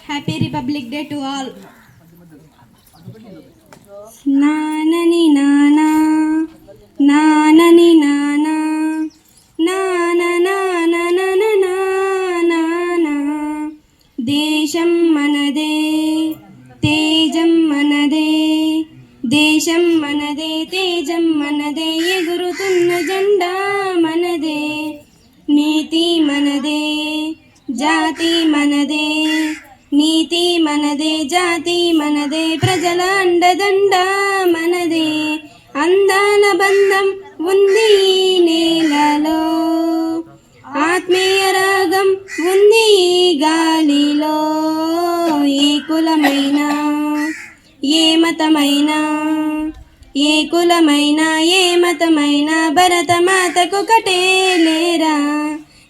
Happy republic day to all. నానని నానా నానని నానా దేశం మనదే తేజం మనదే, దేశం మనదే తేజం మనదే, ఎగురుతున్న జెండా మనదే. నీతి మనదే జాతి మనదే, నీతి మనదే జాతి మనదే, ప్రజల అండదండ మనదే. అందాల బంధం ఉంది ఈ నేలలో, ఆత్మీయ రాగం ఉంది ఈ గాలిలో. ఏ కులమైనా ఏ మతమైనా, ఏ కులమైనా ఏ మతమైనా, భరతమాతకు ఒకటే లేరా.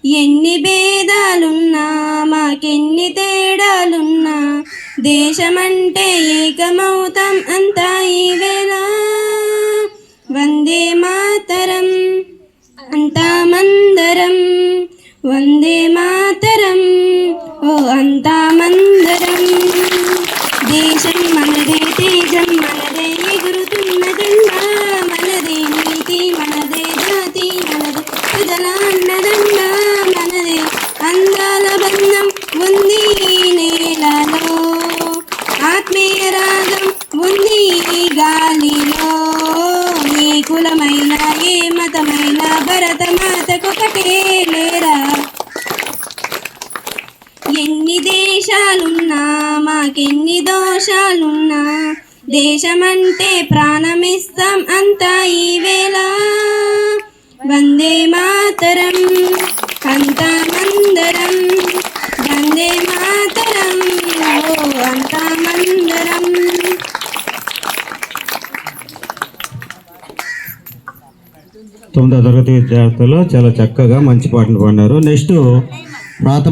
ఎన్ని భేదాలున్నా మాకెన్ని తేడాలున్నా, దేశమంటే ఏకమౌతం అంతా ఈవేళ. వందే మాతరం అంతా మందరం, వందే మాతరం ఓ అంతా మందరం. దేశం మనదే తేజం మనదే, ఎగురుతున్న జెండా మనదే. నీతి మనదే జాతి మనదే, ప్రజల అన్నదండ మనదే. అందాల బంధం ఉంది ఈ నేలలో, ఆత్మీయ రాగం ఉంది ఈ గాలిలో. ఏ కులమైనా ఏ మతమైనా, భరతమాతకు ఒకటే లేరా. ఎన్ని దేశాలున్నా మాకెన్ని దోషాలున్నా, దేశమంటే ప్రాణమిస్తాం అంతా ఈవేళ. వందే మాతరం అంతా మందరం, వందే మాతరం ఓ అంతా మందరం. 9వ తరగతి విద్యార్థులు చాలా చక్కగా మంచి పాటలు పాడినారు. నెక్స్ట్ ప్రాథమిక